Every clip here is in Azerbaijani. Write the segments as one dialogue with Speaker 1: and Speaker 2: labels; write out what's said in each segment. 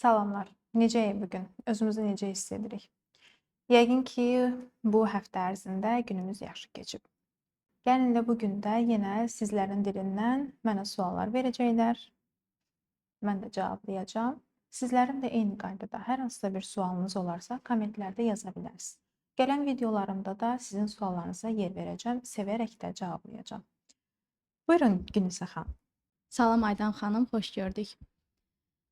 Speaker 1: Salamlar. Necəyik bu gün? Özümüzü necə hiss edirik? Yəqin ki, bu həftə ərzində günümüz yaxşı keçib. Gəlin də bu gün də yenə sizlərin dilindən mənə suallar verəcəklər. Mən də cavablayacağam. Sizlərin də eyni qaydada hər hansısa bir sualınız olarsa, kommentlərdə yaza bilərsiniz. Gələn videolarımda da sizin suallarınıza yer verəcəm, sevərək də cavablayacağam. Buyurun Günüsə xanım.
Speaker 2: Salam Aydan xanım, xoş gördük.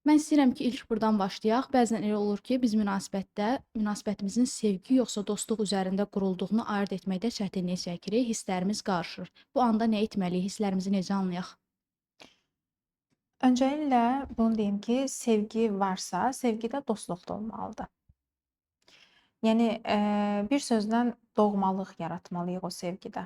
Speaker 2: Mən istəyirəm ki, ilk burdan başlayaq. Bəzən elə olur ki, biz münasibətimizin sevgi yoxsa dostluq üzərində qurulduğunu ayırd etməkdə çətinlik çəkirik, hisslərimiz qarışır. Bu anda nə etməliyik, hisslərimizi necə anlayaq?
Speaker 1: Öncəliklə bunu deyim ki, sevgi varsa, sevgi də dostluq da olmalıdır. Yəni, bir sözlə doğmalıq yaratmalıyıq o sevgidə.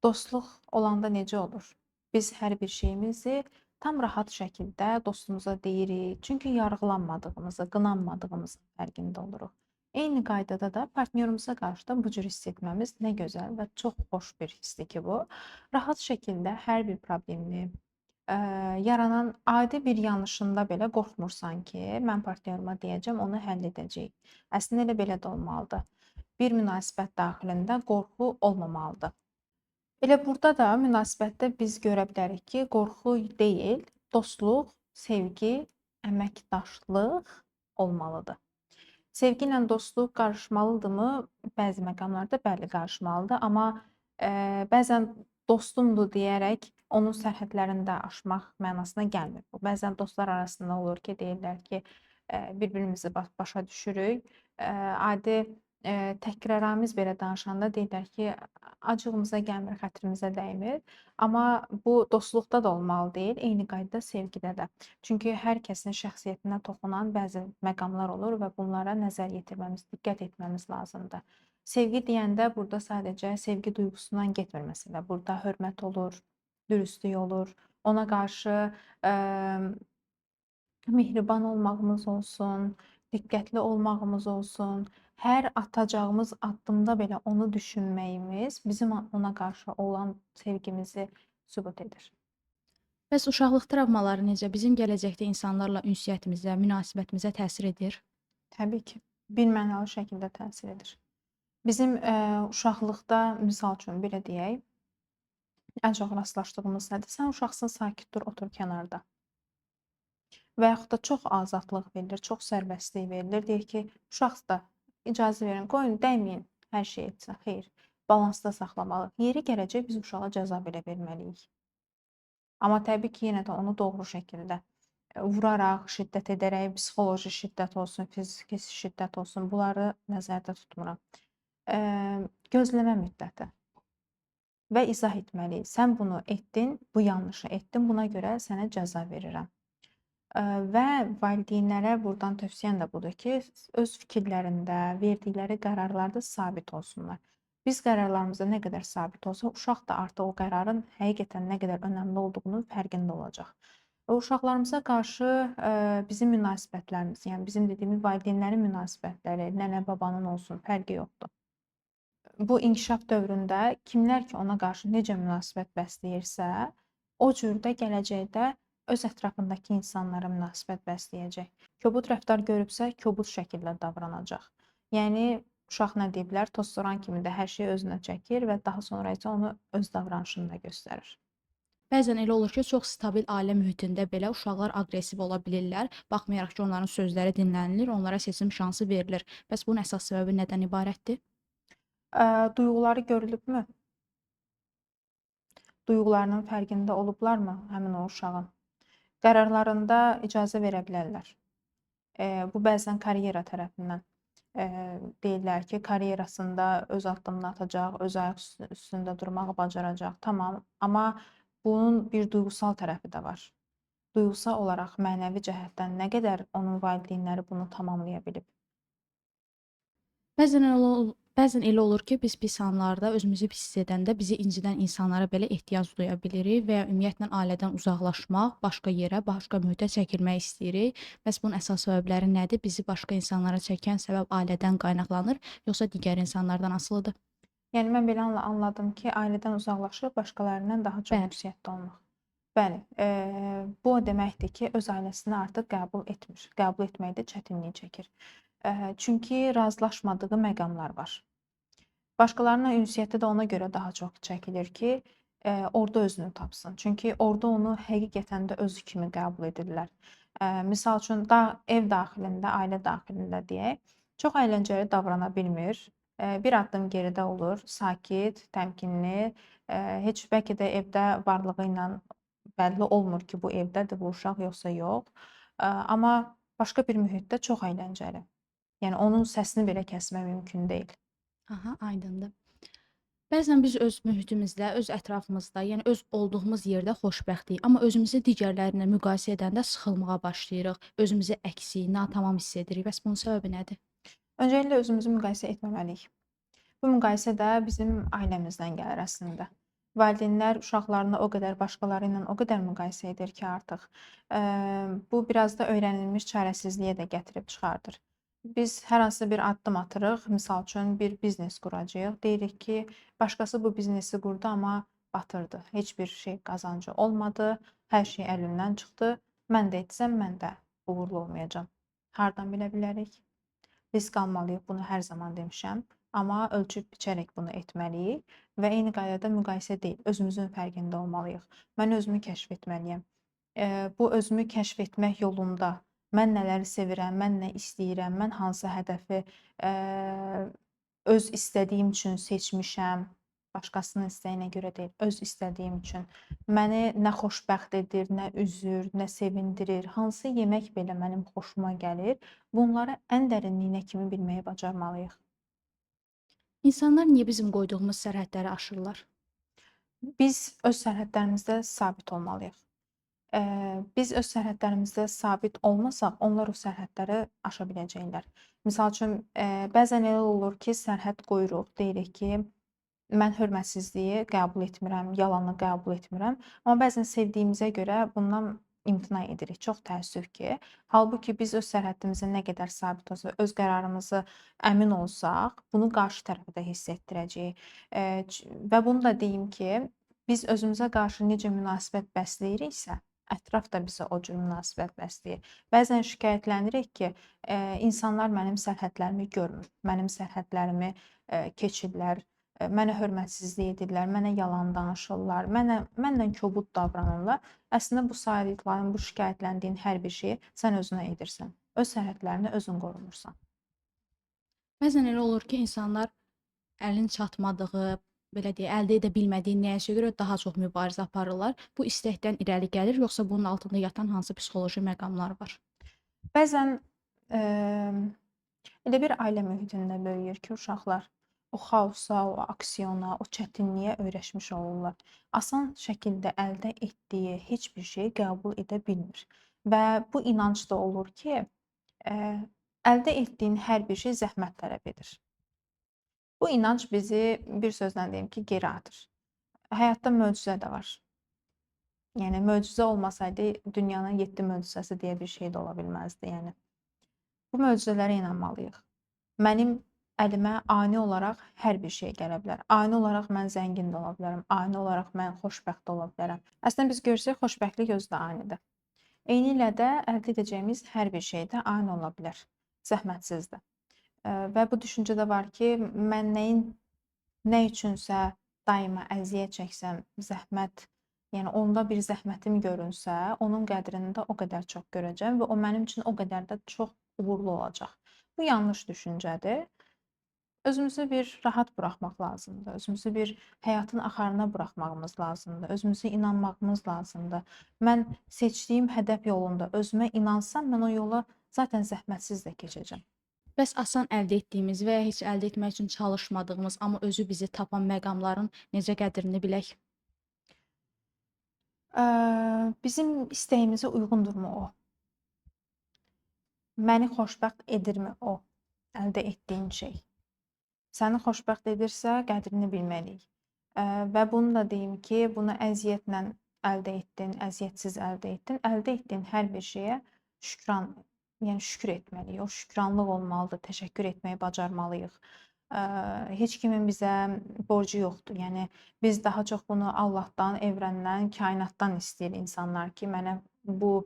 Speaker 1: Dostluq olanda necə olur? Biz hər bir şeyimizi tam rahat şəkildə dostumuza deyirik. Çünki yargılanmadığımızı, qınanmadığımızın fərqində oluruq. Eyni qaydada da partnyorumuza qarşı da bu cür hiss etməmiz nə gözəl və çox xoş bir hissdir ki bu. Rahat şəkildə hər bir problemini, yaranan adi bir yanlışında belə qorxmursan ki, mən partnyoruma deyəcəm, onu həll edəcəyik. Əslində elə belə də olmalıdır. Bir münasibət daxilində qorxu olmamalıdır. Elə burada da münasibətdə biz görə bilərik ki, qorxu deyil, dostluq, sevgi, əməkdaşlıq olmalıdır. Sevgi ilə dostluq qarışmalıdırmı? Bəzi məqamlarda bəli, qarışmalıdır, amma bəzən dostumdur deyərək onun sərhədlərini də aşmaq mənasına gəlmir bu. Bəzən dostlar arasında olur ki, deyirlər ki, bir-birimizi başa düşürük. Adi təkraramiz belə danışanda deyirlər ki, acığımıza gəlmir, xətrimizə dəymir. Amma bu dostluqda da olmalı deyil, eyni qaydada sevgidə də. Çünki hər kəsin şəxsiyyətinə toxunan bəzi məqamlar olur və bunlara nəzər yetirməmiz, diqqət etməmiz lazımdır. Sevgi deyəndə burada sadəcə sevgi duyğusundan getmir məsələ. Burada hörmət olur, dürüstlük olur, ona qarşı mehriban olmağımız olsun, diqqətli olmağımız olsun, hər atacağımız addımda belə onu düşünməyimiz bizim ona qarşı olan sevgimizi sübut edir.
Speaker 2: Bəs uşaqlıq travmaları necə bizim gələcəkdə insanlarla ünsiyyətimizə, münasibətimizə təsir edir?
Speaker 1: Təbii ki, birmənalı şəkildə təsir edir. Bizim uşaqlıqda, misal üçün belə deyək, ən çox rastlaşdığımız nədir? Sən uşaqsın, sakit dur, otur kənarda. Və yaxud da çox azadlıq verilir, çox sərbəstlik verilir. Deyir ki, uşaq da icazə verin, qoyun, dəyməyin hər şey etsin. Xeyr, balansda saxlamalıyıq. Yeri gələcək biz uşağa cəza belə verməliyik. Amma təbii ki, yenə də onu doğru şəkildə vuraraq, şiddət edərək, psixoloji şiddət olsun, fiziki şiddət olsun, bunları nəzərdə tutmuram. Gözləmə müddəti və izah etməliyik. Sən bunu etdin, bu yanlışı etdin, buna görə sənə cəza verirəm. Və valideynlərə burdan tövsiyəm də budur ki, öz fikirlərində, verdikləri qərarlarda sabit olsunlar. Biz qərarlarımızda nə qədər sabit olsa, uşaq da artıq o qərarın həqiqətən nə qədər önəmli olduğunun fərqində olacaq. Və uşaqlarımıza qarşı bizim münasibətlərimiz, yəni bizim dediyimiz valideynlərin münasibətləri, nənə-babanın olsun, fərqi yoxdur. Bu inkişaf dövründə kimlər ki ona qarşı necə münasibət bəsləyirsə, o cür də gələcəkdə öz ətrafındakı insanlara münasibət bəsləyəcək. Kobud rəftar görübsə, kobud şəkildə davranacaq. Yəni uşaq nə deyiblər, toz-soran kimi də hər şeyi özünə çəkir və daha sonra isə onu öz davranışında göstərir.
Speaker 2: Bəzən elə olur ki, çox stabil ailə mühitində belə uşaqlar aqressiv ola bilirlər. Baxmayaraq ki, onların sözləri dinlənilir, onlara seçim şansı verilir. Bəs bunun əsas səbəbi nədən ibarətdir?
Speaker 1: Duyğuları görülübmü? Duyğularının fərqində olublarmı həmin o uşağın? Qərarlarında icazə verə bilərlər. Bu bəzən karyera tərəfindən deyirlər ki, karyerasında öz addımını atacaq, öz ayaq üstündə durmağı bacaracaq. Tamam, amma bunun bir duyğusal tərəfi də var. Duyğusal olaraq mənəvi cəhətdən nə qədər onun valideynləri bunu tamamlaya bilib?
Speaker 2: Bəzən elə olur ki, biz pis anlarda özümüzü pis hiss edəndə bizi incidən insanlara belə ehtiyac duya bilirik və ya ümumiyyətlə ailədən uzaqlaşmaq, başqa yerə, başqa mühitə çəkilmək istəyirik. Bəs bunun əsas səbəbləri nədir? Bizi başqa insanlara çəkən səbəb ailədən qaynaqlanır, yoxsa digər insanlardan asılıdır?
Speaker 1: Yəni mən belə anladım ki, ailədən uzaqlaşıb başqalarından daha çox
Speaker 2: Bəli.
Speaker 1: ünsiyyətdə olmaq. Bəli, bu o deməkdir ki, öz ailəsini artıq qəbul etmir. Qəbul etməkdə çətinlik çəkir. Çünki razılaşmadığı məqamlar var. Başqalarına ünsiyyətdə də ona görə daha çox çəkilir ki, orda özünü tapsın. Çünki orda onu həqiqətən də özü kimi qəbul edirlər. Misal üçün ev daxilində, ailə daxilində deyək, çox əyləncəli davrana bilmir. Bir addım geridə olur, sakit, təmkinli, heç bəlkə də evdə varlığı ilə bəlli olmur ki, bu evdədir bu uşaq yoxsa yox. Amma başqa bir mühitdə çox əyləncəli. Yəni onun səsini belə kəsmək mümkün deyil.
Speaker 2: Aha, aydındır. Bəzən biz öz mühitimizdə, öz ətrafımızda, yəni öz olduğumuz yerdə xoşbəxtik, amma özümüzü digərlərinə müqayisə edəndə sıxılmağa başlayırıq, özümüzü əksik, natamam hiss edirik. Bəs bunun səbəbi nədir?
Speaker 1: Önceliklə özümüzü müqayisə etməməliyik. Bu müqayisə də bizim ailəmizdən gəlir əslində. Valideynlər uşaqlarını o qədər başqaları ilə o qədər müqayisə edir ki, artıq bu biraz da öyrənilmiş çarəsizliyə də gətirib çıxardır. Biz hər hansı bir addım atırıq, misal üçün bir biznes quracağıq. Deyirik ki, başqası bu biznesi qurdu, amma batırdı. Heç bir şey qazancı olmadı, hər şey əlindən çıxdı. Mən də etsəm, mən də uğurlu olmayacağam. Hardan bilə bilərik? Risk almalıyıq, bunu hər zaman demişəm. Amma ölçüb biçərək bunu etməliyik və eyni qaydada müqayisə deyil, özümüzün fərqində olmalıyıq. Mən özümü kəşf etməliyəm. Bu özümü kəşf etmək yolunda mən nələri sevirəm, mən nə istəyirəm, mən hansı hədəfi öz istədiyim üçün seçmişəm, başqasının istəyinə görə deyil, öz istədiyim üçün. Məni nə xoşbəxt edir, nə üzür, nə sevindirir, hansı yemək belə mənim xoşuma gəlir, bunları ən dərinliyinə kimi bilməyi bacarmalıyıq.
Speaker 2: İnsanlar niyə bizim qoyduğumuz sərhədləri aşırlar?
Speaker 1: Biz öz sərhədlərimizdə sabit olmalıyıq. Biz öz sərhədlərimizdə sabit olmasaq, onlar o sərhədləri aşa biləcəklər. Misal üçün, bəzən elə olur ki, sərhəd qoyuruq, deyirik ki, mən hörmətsizliyi qəbul etmirəm, yalanı qəbul etmirəm. Amma bəzən sevdiyimizə görə bundan imtina edirik. Çox təəssüf ki, halbuki biz öz sərhədimizə nə qədər sabit olsaq, öz qərarımızı əmin olsaq, bunu qarşı tərəfə də hiss etdirəcəyik. Və bunu da deyim ki, biz özümüzə qarşı necə münasibət bəsləyiriksə, ətraf da bizə o cür münasibət bəsləyir. Bəzən şikayətlənirik ki, insanlar mənim sərhədlərimi görmür, mənim sərhədlərimi keçirlər, mənə hörmətsizlik edirlər, mənə yalan danışırlar, mənlə kobud davranırlar. Əslində bu saydıqların, bu şikayətləndiyin hər bir şeyi sən özünə edirsən. Öz sərhədlərini özün qorumursan.
Speaker 2: Bəzən elə olur ki, insanlar əlin çatmadığı, belə deyək, əldə edə bilmədiyi nəyəsə görə daha çox mübarizə aparırlar. Bu istəkdən irəli gəlir, yoxsa bunun altında yatan hansı psixoloji məqamlar var?
Speaker 1: Bəzən elə bir ailə mühitində böyüyür ki, uşaqlar o xaosa, o aksiyona, o çətinliyə öyrəşmiş olurlar. Asan şəkildə əldə etdiyi heç bir şeyi qəbul edə bilmir. Və bu inanc da olur ki, əldə etdiyin hər bir şey zəhmət tələb edir. Bu inanc bizi bir sözlə deyim ki, geri atır. Həyatda möcüzə də var. Yəni möcüzə olmasaydı dünyanın 7 möcüzəsi deyə bir şey də ola bilməzdi, yəni. Bu möcüzələrə inanmalıyıq. Mənim əlimə ani olaraq hər bir şey gələ bilər. Ani olaraq mən zəngin də ola bilərəm. Ani olaraq mən xoşbəxt ola bilərəm. Əslində biz görsək xoşbəxtlik özü də anidir. Eynilə də əldə edəcəyimiz hər bir şey də ani ola bilər. Zəhmətsizdir. Və bu düşüncə də var ki, mən nə üçünsə daima əziyyət çəksəm, zəhmət, yəni onda bir zəhmətim görünsə, onun qədrini də o qədər çox görəcəm və o mənim üçün o qədər də çox uğurlu olacaq. Bu yanlış düşüncədir. Özümüzü bir rahat buraxmaq lazımdır. Özümüzü bir həyatın axarına buraxmağımız lazımdır. Özümüzə inanmağımız lazımdır. Mən seçdiyim hədəf yolunda özümə inansam, mən o yola zaten zəhmətsiz də keçəcəm.
Speaker 2: Bəs asan əldə etdiyimiz və ya heç əldə etmək üçün çalışmadığımız, amma özü bizi tapan məqamların necə qədrini bilək?
Speaker 1: Bizim istəyimizə uyğundurmu o? Məni xoşbəxt edirmi o əldə etdiyin şey? Səni xoşbəxt edirsə, qədrini bilməliyik. Və bunu da deyim ki, bunu əziyyətlə əldə etdin, əziyyətsiz əldə etdin. Əldə etdiyin hər bir şeyə yəni şükür etməliyik. O şükranlıq olmalıdır, təşəkkür etməyi bacarmalıyıq. Heç kimin bizə borcu yoxdur. Yəni biz daha çox bunu Allahdan, evrəndən, kainatdan istəyir insanlar ki, mənə bu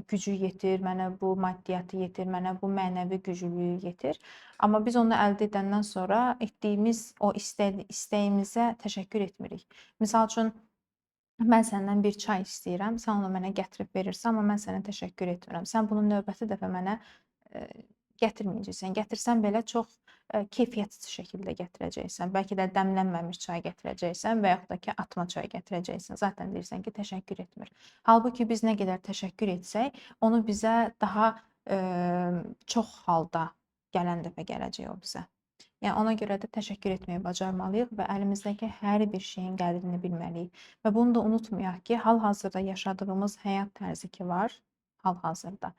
Speaker 1: gücü yetir, mənə bu maddiyyatı yetir, mənə bu mənəvi güclüyü yetir. Amma biz onu əldə edəndən sonra etdiyimiz o istəyimizə təşəkkür etmirik. Misal üçün mən səndən bir çay istəyirəm, sən onu mənə gətirib verirsən, amma mən sənə təşəkkür etmirəm. Sən bunu növbəti dəfə mənə gətirməyəcəksən. Gətirsən belə çox keyfiyyətsiz şəkildə gətirəcəksən. Bəlkə də dəmlənməmiş çay gətirəcəksən və yaxud da ki, atma çay gətirəcəksən. Zaten deyirsən ki, təşəkkür etmir. Halbuki biz nə qədər təşəkkür etsək, onu bizə daha çox halda gələn dəfə gələcək o bizə. Yəni ona görə də təşəkkür etməyi bacarmalıyıq və əlimizdəki hər bir şeyin qədrini bilməliyik. Və bunu da unutmayaq ki, hal-hazırda yaşadığımız həyat tərzi ki var, hal-hazırda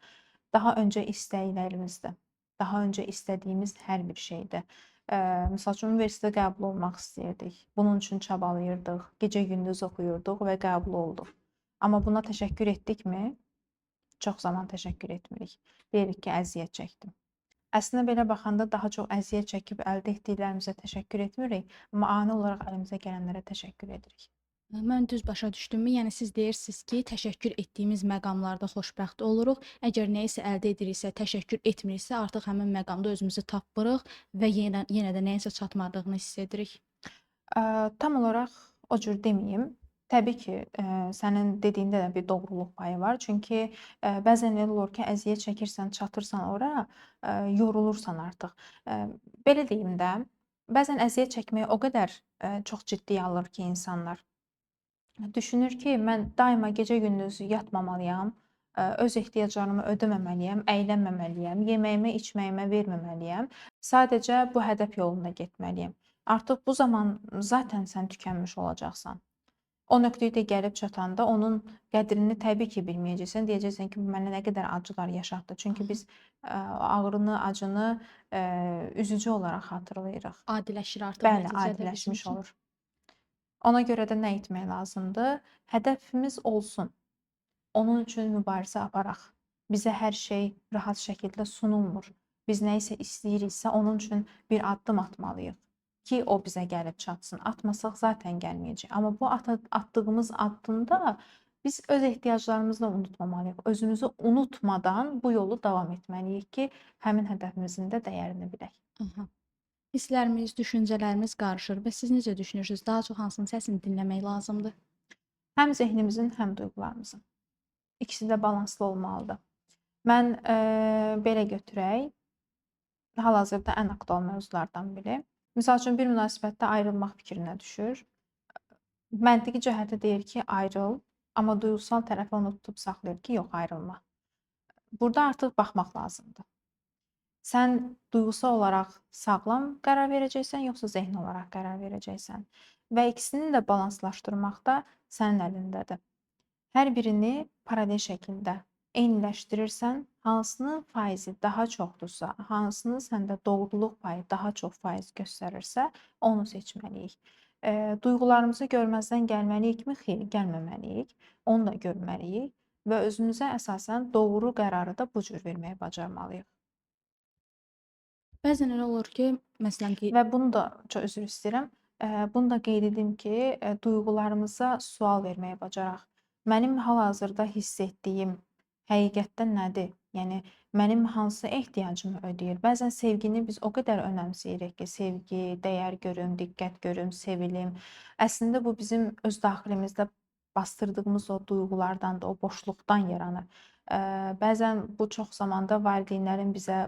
Speaker 1: daha öncə istəklərimizdir. Daha öncə istədiyimiz hər bir şeydir. Məsəl üçün universitetə qəbul olmaq istəyirdik. Bunun üçün çabalayırdıq, gecə-gündüz oxuyurduq və qəbul olduq. Amma buna təşəkkür etdikmi? Çox zaman təşəkkür etmirik. Deyirik ki, əziyyət çəkdim. Əslində belə baxanda daha çox əziyyət çəkib əldə etdiklərimizə təşəkkür etmirik, amma ani olaraq əlimizə gələnlərə təşəkkür edirik.
Speaker 2: Mən düz başa düşdümü? Yəni siz deyirsiniz ki, təşəkkür etdiyimiz məqamlarda xoşbəxt oluruq. Əgər nə isə əldə ediriksə, təşəkkür etmiriksə, artıq həmin məqamda özümüzü tapmırıq və yenə də nəyisə çatmadığını hiss edirik.
Speaker 1: Tam olaraq o cür deməyim. Təbii ki, sənin dediyində də bir doğruluq payı var. Çünki bəzən elə olur ki, əziyyət çəkirsən, çatırsan ora, yorulursan artıq. Belə deyim də, bəzən əziyyət çəkməyi o qədər çox ciddiyə alır ki, insanlar. Düşünür ki, mən daima gecə-gündüz yatmamalıyam, öz ehtiyaclarımı ödəməməliyəm, əylənməməliyəm, yeməyimə, içməyimə verməməliyəm. Sadəcə bu hədəf yolunda getməliyəm. Artıq bu zaman zaten sən tükənmiş olacaqsan. O nöqtəyə də gəlib çatanda onun qədrini təbii ki, bilməyəcəksən. Deyəcəksən ki, bu mənə nə qədər acılar yaşatdı. Çünki biz ağrını, acını üzücü olaraq xatırlayırıq.
Speaker 2: Adiləşir artıq
Speaker 1: Bəli,
Speaker 2: nəticədə bizim
Speaker 1: adiləşmiş
Speaker 2: üçün.
Speaker 1: olur. Ona görə də nə etmək lazımdır? Hədəfimiz olsun. Onun üçün mübarizə aparaq. Bizə hər şey rahat şəkildə sunulmur. Biz nə isə istəyiriksə, onun üçün bir addım atmalıyıq ki, o bizə gəlib çatsın. Atmasaq zaten gəlməyəcək. Amma bu atdığımız addımda biz öz ehtiyaclarımızı da unutmamalıyıq. Özümüzü unutmadan bu yolu davam etməliyik ki, həmin hədəfimizin də dəyərini bilək.
Speaker 2: Aha. Hisslərimiz, düşüncələrimiz qarışır və siz necə düşünürsünüz? Daha çox hansının səsini dinləmək lazımdır?
Speaker 1: Həm zehnimizin, həm duyğularımızın. İkisi də balanslı olmalıdır. Mən belə götürək, hal-hazırda ən aktual mövzulardan biri. Misal üçün bir münasibətdə ayrılmaq fikrinə düşür. Məntiqi cəhətdə deyir ki, ayrıl, amma duyğusal tərəfi onu tutub saxlayır ki, yox, ayrılma. Burada artıq baxmaq lazımdır. Sən duyğusal olaraq sağlam qərar verəcəksən, yoxsa zehni olaraq qərar verəcəksən? Və ikisini də balanslaşdırmaq da sənin əlindədir. Hər birini paralel şəkildə eyniləşdirirsən, hansının faizi daha çoxdursa, hansının səndə doğruluq payı daha çox faiz göstərirsə, onu seçməliyik. Duyğularımızı görməzdən gəlməliyikmi? Xeyr, gəlməməliyik. Onu da görməliyik və özümüzə əsasən doğru qərarı da bu cür verməyə bacarmalıyıq.
Speaker 2: Bəzən elə olur ki, məsələn ki,
Speaker 1: Və bunu da çox üzr istəyirəm. Bunu da qeyd edim ki, duyğularımıza sual verməyə bacaraq. Mənim hal-hazırda hiss etdiyim həqiqətdə nədir? Yəni mənim hansı ehtiyacımı ödəyir? Bəzən sevgini biz o qədər önəmsəyirik ki, sevgi, dəyər görüm, diqqət görüm, sevilim. Əslində bu bizim öz daxilimizdə bastırdığımız o duyğulardan da, o boşluqdan yaranır. Bəzən bu çox zamanda valideynlərin bizə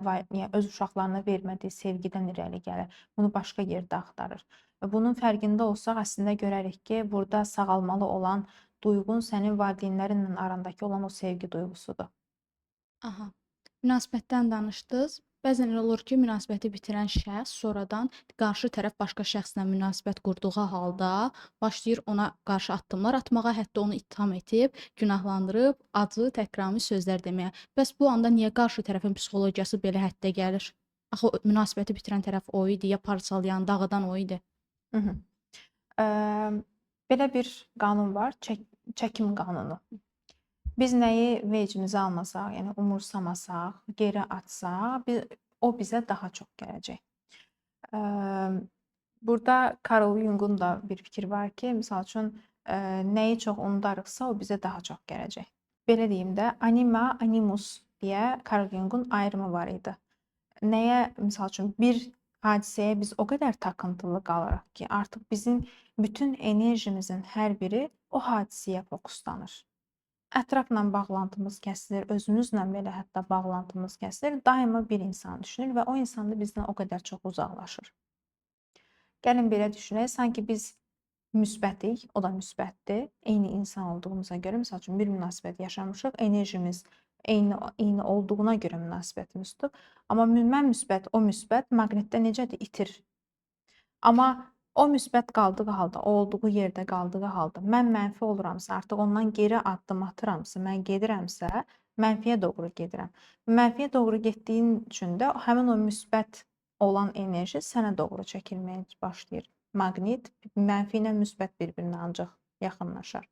Speaker 1: öz uşaqlarına vermədiyi sevgidən irəli gəlir. Bunu başqa yerdə axtarır. Və bunun fərqində olsaq, əslində görərik ki, burada sağalmalı olan duyğun sənin valideynlərinlə arandakı olan o sevgi duyğusudur.
Speaker 2: aha, münasibətdən danışdınız. Bəzən elə olur ki, münasibəti bitirən şəxs sonradan qarşı tərəf başqa şəxslə münasibət qurduğu halda başlayır ona qarşı addımlar atmağa, hətta onu ittiham edib, günahlandırıb, acı, təhqiramiz sözlər deməyə. Bəs bu anda niyə qarşı tərəfin psixologiyası belə həddə gəlir? Axı o münasibəti bitirən tərəf o idi, ya parçalayan, dağıdan o idi.
Speaker 1: Hı -hı. Belə bir qanun var, çəkim qanunu. Biz nəyi vecimizə almasaq, yəni umursamasaq, geri atsaq, o bizə daha çox gələcək. Eee, Burada Carl Jung'un da bir fikri var ki, misal üçün, nəyi çox unudarıqsa, o bizə daha çox gələcək. Belə deyim də, anima, animus deyə Carl Jung'un ayrımı var idi. Nəyə, misal üçün, bir hadisəyə biz o qədər takıntılı qalırıq ki, artıq bizim bütün enerjimizin hər biri o hadisəyə fokuslanır. Ətrafla bağlantımız kəsilir, özümüzlə belə hətta bağlantımız kəsilir. Daima bir insan düşünür və o insan da bizdən o qədər çox uzaqlaşır. Gəlin belə düşünək, sanki biz müsbətik, o da müsbətdir. Eyni insan olduğumuza görə, məsəl üçün, bir münasibət yaşamışıq, enerjimiz eyni olduğuna görə münasibətimiz tutub. Amma mən müsbət, o müsbət, maqnitdə necədir? İtir. Amma o müsbət qaldığı halda, o olduğu yerdə qaldığı halda, mən mənfi oluramsa, artıq ondan geri addım atıramsa, mən gedirəmsə, mənfiyə doğru gedirəm. Mənfiyə doğru getdiyin üçün də həmin o müsbət olan enerji sənə doğru çəkilməyə başlayır. Maqnit mənfi ilə müsbət bir-birinə ancaq yaxınlaşar.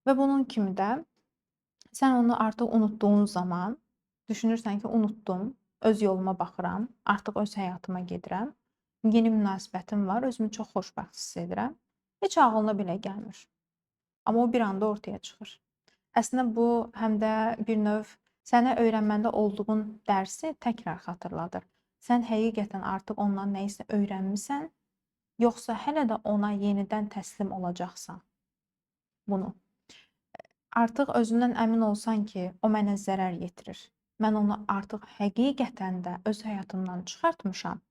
Speaker 1: Və bunun kimi də sən onu artıq unutduğun zaman düşünürsən ki, unutdum, öz yoluma baxıram, artıq öz həyatıma gedirəm, yeni münasibətim var, özümü çox xoşbəxt hiss edirəm. Heç ağlına belə gəlmir. Amma o bir anda ortaya çıxır. Əslində bu həm də bir növ sənə öyrənməndə olduğun dərsi təkrar xatırladır. Sən həqiqətən artıq ondan nəyisə öyrənmisən, yoxsa hələ də ona yenidən təslim olacaqsan bunu. Artıq özündən əmin olsan ki, o mənə zərər yetirir. Mən onu artıq həqiqətən də öz həyatımdan çıxartmışam.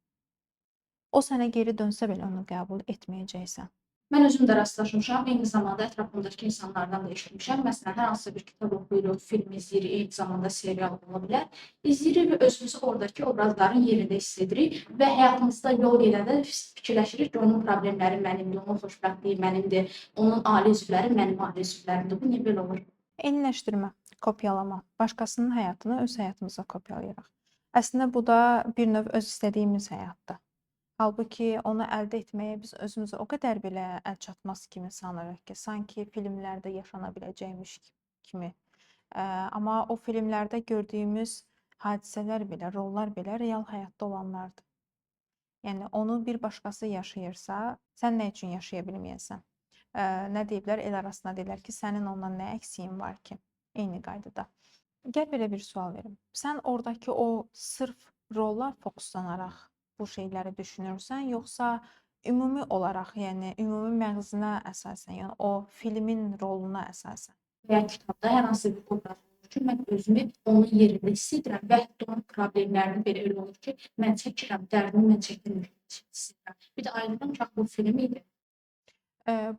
Speaker 1: O sənə geri dönsə belə onu qəbul etməyəcəksən.
Speaker 2: Mən özüm də rastlaşmışam, eyni zamanda ətrafımdakı insanlardan da eşitmişəm. Məsələn, hər hansısa bir kitab oxuyuruq, film izləyirik, eyni zamanda serial ola bilər. İzləyirik və özümüzü oradakı obrazların yerində hiss edirik və həyatımızda yol gedəndə fikirləşirik ki, onun problemləri mənimdir, onun xoşbəxtliyi mənimdir, onun ali üzvləri mənim ali üzvlərimdir. Bu niyə belə olur?
Speaker 1: Eyniləşdirmə, kopyalama. Başqasının həyatını öz həyatımıza kopyalayırıq. Əslində bu da bir növ öz istədiyimiz həyatdır. Halbuki onu əldə etməyə biz özümüzü o qədər belə əlçatmaz kimi sanırıq ki, sanki filmlərdə yaşana biləcəkmiş kimi. Amma o filmlərdə gördüyümüz hadisələr belə, rollar belə real həyatda olanlardır. Yəni onu bir başqası yaşayırsa, sən nə üçün yaşaya bilməyəsən? Nə deyiblər? El arasında deyirlər ki, sənin ondan nə əksiyin var ki? Eyni qaydada. Gəl belə bir sual verim. Sən oradakı o sırf rola fokuslanaraq bu şeyləri düşünürsən, yoxsa ümumi olaraq, yəni ümumi məğzinə əsasən, yəni o filmin roluna əsasən?
Speaker 2: Və ya kitabda hər hansı bir obraz olur ki, mən özümü onun yerində hiss edirəm və hətta onun problemlərini belə elə olur ki, mən çəkirəm, dərdini mən çəkdirmirəm, hiss edirəm. Bir də ayrıca ki, bu film idi.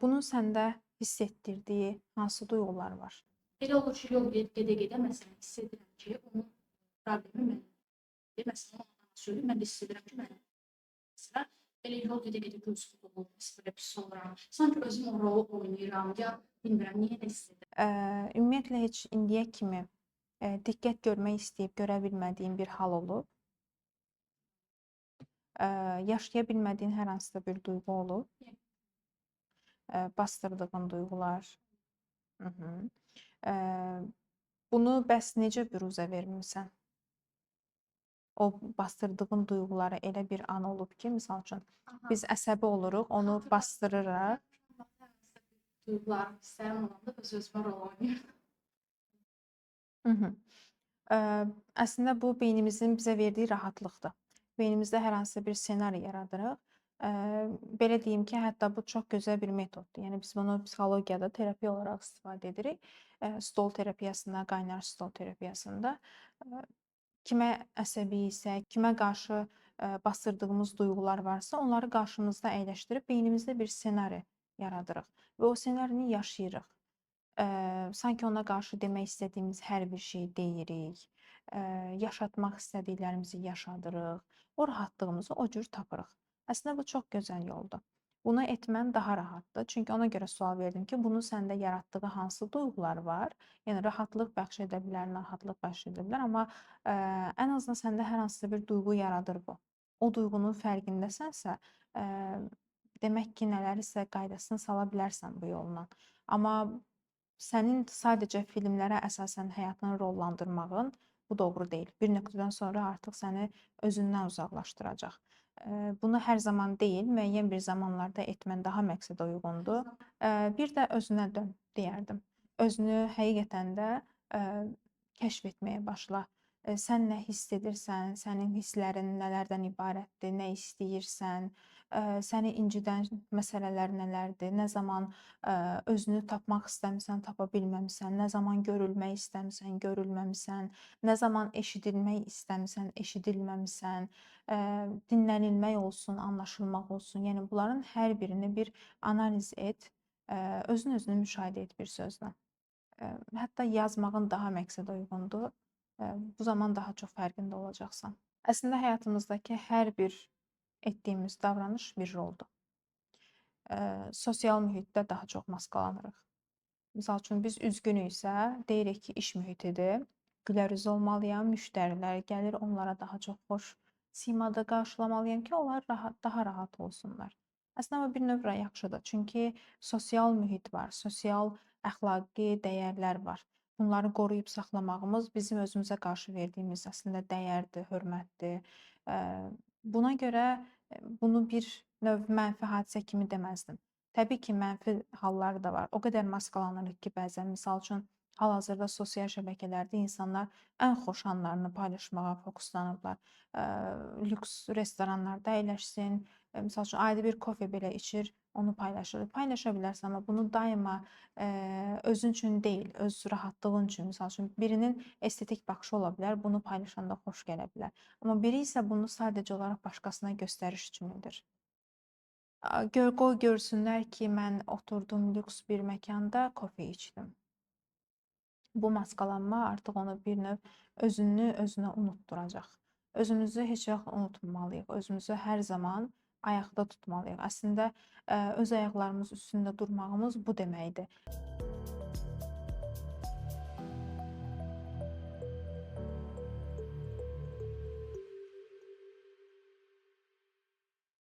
Speaker 1: Bunun səndə hiss etdirdiyi hansı duyğular var?
Speaker 2: Elə olur ki, yol gedə-gedə məsələn hiss edirəm ki, onun problemi mənimdir. Məsələn, ona söyləyim, mən də hiss edirəm ki, mənim. Məsələn, elə yol gedə-gedə gözüm dolur, belə pis oluram. Sanki özüm o rolu oynayıram, ya bilmirəm, niyə də hiss edirəm.
Speaker 1: Ümumiyyətlə heç indiyə kimi diqqət görmək istəyib görə bilmədiyin bir hal olub? Yaşaya bilmədiyin hər hansısa bir duyğu olub? Bastırdığın duyğular? Hı -hı. Bunu bəs necə büruzə vermisən? O bastırdığın duyğuları elə bir an olub ki, misal üçün biz əsəbi oluruq, onu bastırırıq.
Speaker 2: Duyğular, hisslərim olanda öz-özümə rol oynayıram.
Speaker 1: Hı -hı. Əslində bu beynimizin bizə verdiyi rahatlıqdır. Beynimizdə hər hansısa bir ssenari yaradırıq. Belə deyim ki, hətta bu çox gözəl bir metoddur. Yəni biz bunu psixologiyada terapiya olaraq istifadə edirik. Stol terapiyasında, qaynar stol terapiyasında. Kimə əsəbi isə, kimə qarşı basdırdığımız duyğular varsa, onları qarşımızda əyləşdirib beynimizdə bir ssenari yaradırıq və o ssenarini yaşayırıq. Sanki ona qarşı demək istədiyimiz hər bir şeyi deyirik, yaşatmaq istədiklərimizi yaşadırıq, o rahatlığımızı o cür tapırıq. Əslində bu çox gözəl yoldur. Bunu etmən daha rahatdır. Çünki ona görə sual verdim ki, bunun səndə yaratdığı hansı duyğular var? Yəni rahatlıq bəxş edə bilər, narahatlıq bəxş edə bilər, amma ən azından səndə hər hansısa bir duyğu yaradır bu. O duyğunun fərqindəsənsə, demək ki, nələrisə qaydasına sala bilərsən bu yolla. Amma sənin sadəcə filmlərə əsasən həyatını rollandırmağın bu doğru deyil. Bir nöqtədən sonra artıq səni özündən uzaqlaşdıracaq. Bunu hər zaman deyil, müəyyən bir zamanlarda etmən daha məqsədə uyğundur. Bir də özünə dön deyərdim. Özünü həqiqətən də kəşf etməyə başla. Sən nə hiss edirsən, sənin hisslərin nələrdən ibarətdir, nə istəyirsən, səni incidən məsələlər nələrdir, nə zaman özünü tapmaq istəmisən, tapa bilməmisən, nə zaman görülmək istəmisən, görülməmisən, nə zaman eşidilmək istəmisən, eşidilməmisən, dinlənilmək olsun, anlaşılmaq olsun. Yəni bunların hər birini bir analiz et, özün özünü müşahidə et bir sözlə. Hətta yazmağın daha məqsədə uyğundur. Bu zaman daha çox fərqində olacaqsan. Əslində həyatımızdakı hər bir etdiyimiz davranış bir roldur. Sosial mühitdə daha çox maskalanırıq. Misal üçün biz üzgünüksə, deyirik ki, iş mühitidir. Gülərüz olmalıyam, müştərilər gəlir, onlara daha çox xoş simada qarşılamalıyam ki, onlar daha rahat olsunlar. Əslində amma bir növ yaxşıdır. Çünki sosial mühit var, sosial əxlaqi dəyərlər var. Bunları qoruyub saxlamağımız bizim özümüzə qarşı verdiyimiz əslində dəyərdir, hörmətdir. Buna görə bunu bir növ mənfi hadisə kimi deməzdim. Təbii ki, mənfi halları da var. O qədər maskalanırıq ki, bəzən misal üçün hal-hazırda sosial şəbəkələrdə insanlar ən xoş anlarını paylaşmağa fokuslanıblar. Lüks restoranlarda əyləşsin, misal üçün ayda bir kofe belə içir, onu paylaşır. Paylaşa bilərsən, amma bunu daima özün üçün deyil, öz rahatlığın üçün. Misal üçün birinin estetik baxışı ola bilər, bunu paylaşanda xoş gələ bilər. Amma biri isə bunu sadəcə olaraq başqasına göstəriş üçün edir. Qoy görsünlər ki, mən oturdum lüks bir məkanda kofe içdim. Bu maskalanma artıq onu bir növ özünü özünə unutduracaq. Özümüzü heç vaxt unutmamalıyıq. Özümüzü hər zaman ayaqda tutmalıyıq. Əslində öz ayaqlarımız üstündə durmağımız bu deməkdir.